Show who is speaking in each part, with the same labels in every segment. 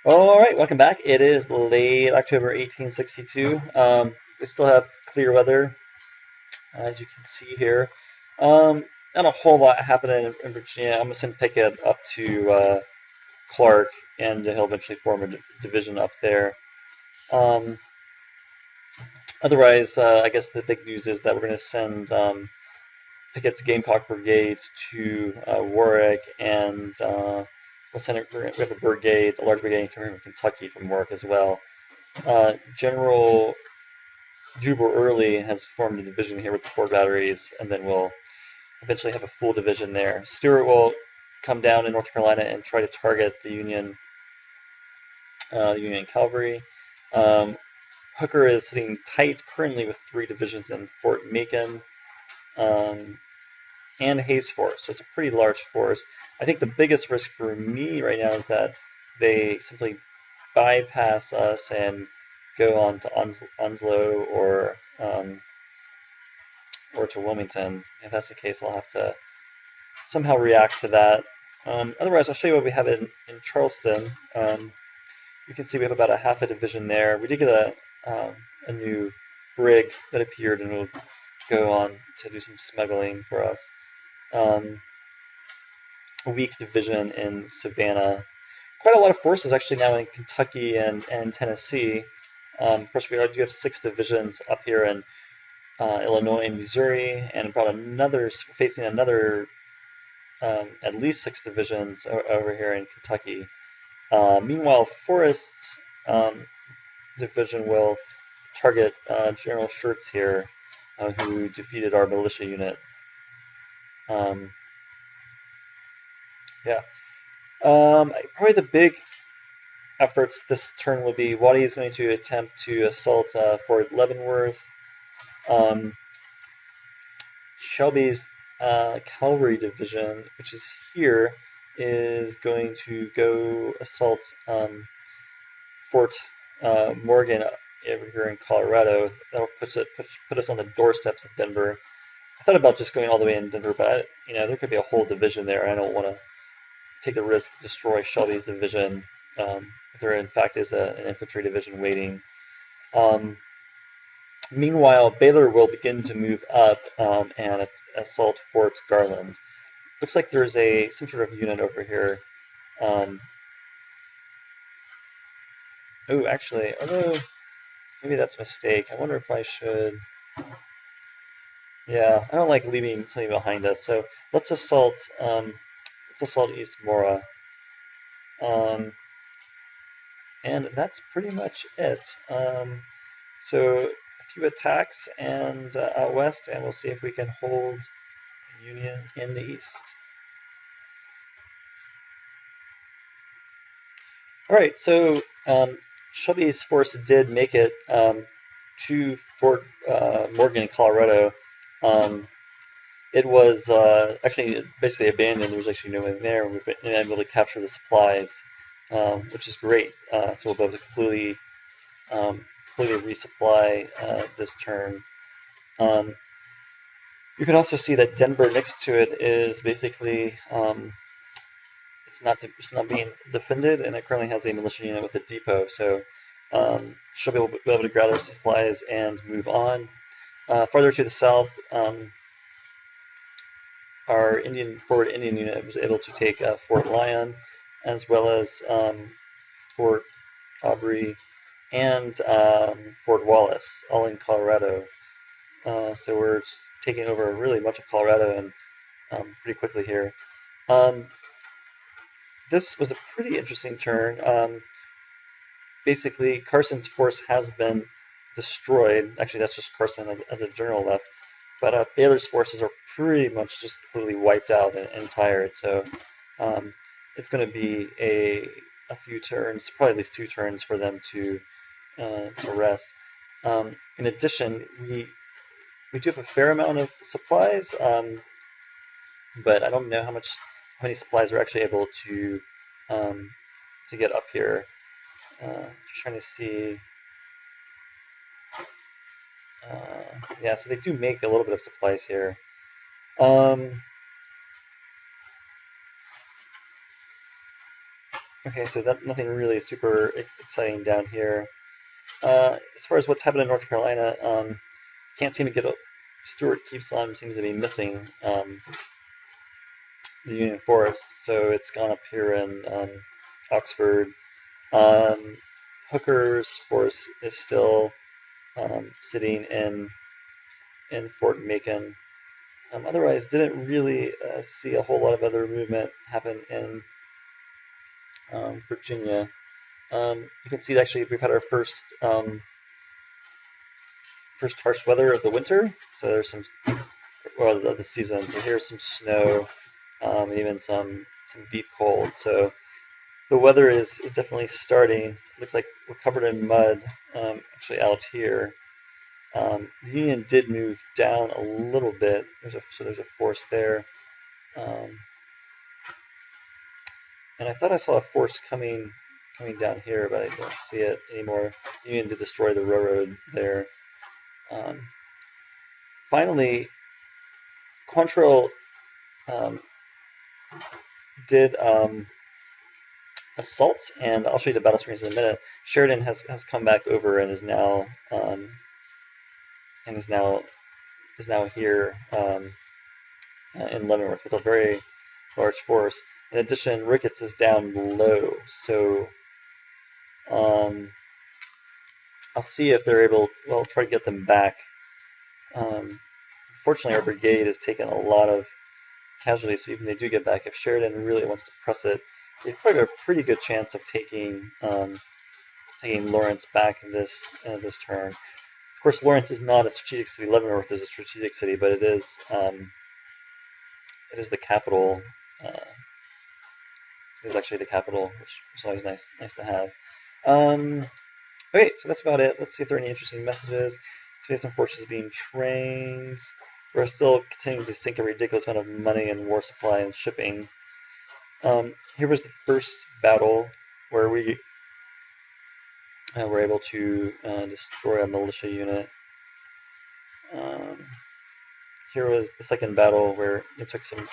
Speaker 1: All right, welcome back. It is late October 1862. We still have clear weather, as you can see here. Not a whole lot happening in Virginia. I'm going to send Pickett up to Clark, and he'll eventually form a division up there. Um, Otherwise, I guess the big news is that we're going to send Pickett's Gamecock brigades to Warwick, and we have a brigade, a large brigade coming from Kentucky from Warwick as well. General Jubal Early has formed a division here with the four batteries, and then we'll eventually have a full division there. Stewart will come down in North Carolina and try to target the Union cavalry. Hooker is sitting tight currently with three divisions in Fort Macon and Hayes Force, so it's a pretty large force. I think the biggest risk for me right now is that they simply bypass us and go on to Onslow or to Wilmington. If that's the case, I'll have to somehow react to that. Otherwise, I'll show you what we have in Charleston. You can see we have about a half a division there. We did get a new brig that appeared and will go on to do some smuggling for us. A weak division in Savannah. Quite a lot of forces actually now in Kentucky and Tennessee. Of course, we do have 6 divisions up here in Illinois and Missouri, and about facing another at least 6 divisions over here in Kentucky. Meanwhile, Forrest's division will target General Schurz here, who defeated our militia unit. Yeah. Probably the big efforts this turn will be Waddy is going to attempt to assault Fort Leavenworth. Shelby's cavalry division, which is here, is going to go assault Fort Morgan over here in Colorado. That'll put us on the doorsteps of Denver. I thought about just going all the way in Denver, but there could be a whole division there, and I don't want to take the risk to destroy Shelby's division if there in fact is an infantry division waiting. Meanwhile, Baylor will begin to move up and assault Fort Garland. Looks like there's some sort of unit over here. Actually, although maybe that's a mistake. I wonder if I should. Yeah, I don't like leaving something behind us. So let's assault East Mora. And that's pretty much it. So a few attacks and out west, and we'll see if we can hold the Union in the east. All right, so Shelby's force did make it to Fort Morgan, Colorado. It was actually basically abandoned. There was actually no one there. We've been able to capture the supplies, which is great. So we'll be able to completely resupply this turn. You can also see that Denver next to it is basically it's not being defended, and it currently has a militia unit with a depot. So she'll be able to gather supplies and move on. Farther to the south, our forward Indian unit was able to take Fort Lyon, as well as Fort Aubrey and Fort Wallace, all in Colorado. So we're just taking over really much of Colorado and pretty quickly here. This was a pretty interesting turn. Basically, Carson's force has been destroyed. Actually, that's just Carson as a general left. But Baylor's forces are pretty much just completely wiped out and tired. So it's going to be a few turns, probably at least 2 turns for them to rest. In addition, we do have a fair amount of supplies, but I don't know how many supplies we're actually able to get up here. Just trying to see. Yeah, so they do make a little bit of supplies here. Okay, so nothing really super exciting down here. As far as what's happened in North Carolina, can't seem to get a. Stuart Keefslam seems to be missing the Union Forest, so it's gone up here in Oxford. Um, Hooker's force is still sitting in Fort Macon. Otherwise, didn't really see a whole lot of other movement happen in Virginia. You can see actually we've had our first harsh weather of the winter. So there's some, well, the season. So here's some snow, even some deep cold. So the weather is definitely starting. It looks like we're covered in mud, actually out here. The Union did move down a little bit. So there's a force there. And I thought I saw a force coming down here, but I don't see it anymore. The Union did destroy the railroad there. Finally, Quantrill did assault, and I'll show you the battle screens in a minute. Sheridan has come back over and is now here in Leavenworth with a very large force. In addition, Ricketts is down low, so I'll see if they're able. Well, I'll try to get them back. Fortunately, our brigade has taken a lot of casualties, so even if they do get back, if Sheridan really wants to press it, they've probably got a pretty good chance of taking Lawrence back in this turn. Of course, Lawrence is not a strategic city. Leavenworth is a strategic city, but it is the capital. It is actually the capital, which is always nice to have. Okay, so that's about it. Let's see if there are any interesting messages. Space forces being trained. We're still continuing to sink a ridiculous amount of money in war supply and shipping. Here was the first battle where we were able to destroy a militia unit. Here was the second battle where it took some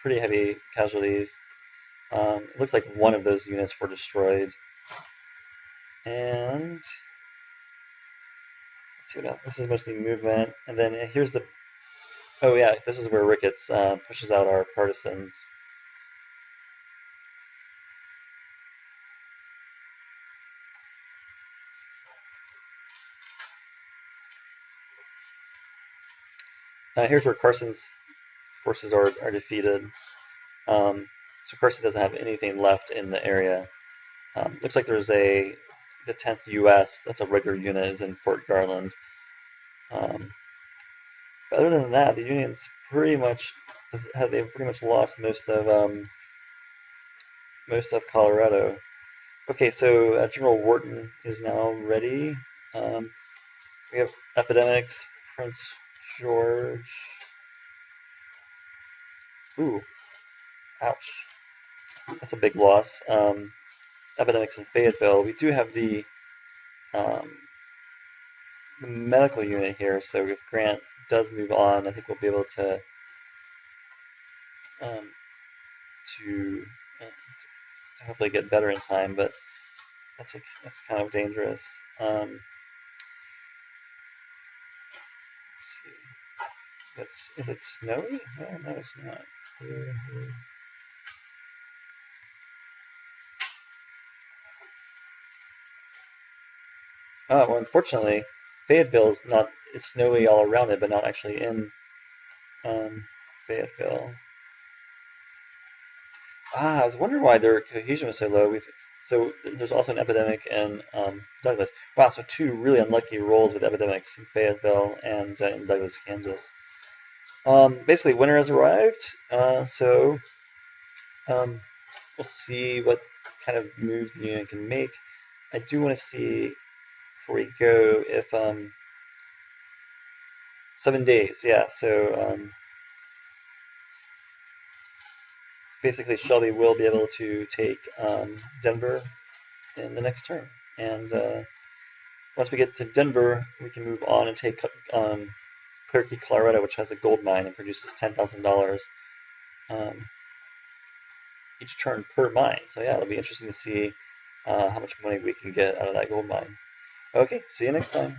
Speaker 1: pretty heavy casualties. It looks like one of those units were destroyed. And let's see what else. This is mostly movement. And then here's the. Oh yeah, this is where Ricketts pushes out our partisans. Here's where Carson's forces are defeated. So Carson doesn't have anything left in the area. Looks like there's the 10th U.S. That's a regular unit is in Fort Garland. But other than that, the Union's they've pretty much lost most of Colorado. Okay, so General Wharton is now ready. We have epidemics. Prince George. Ooh, ouch. That's a big loss. Epidemics in Fayetteville. We do have the medical unit here, so if Grant does move on, I think we'll be able to hopefully get better in time. But that's kind of dangerous. Let's see. Is it snowy? No, it's not. Well, unfortunately, Fayetteville is not. It's snowy all around it, but not actually in Fayetteville. I was wondering why their cohesion was so low. So there's also an epidemic in Douglas. Wow, so two really unlucky rolls with epidemics in Fayetteville and in Douglas, Kansas. Basically, winter has arrived, so we'll see what kind of moves the Union can make. I do want to see, before we go, if 7 days, yeah, so basically Shelby will be able to take Denver in the next turn. And once we get to Denver, we can move on and take Clear Key, Colorado, which has a gold mine and produces $10,000. each turn per mine. So yeah, it'll be interesting to see how much money we can get out of that gold mine. Okay, see you next time.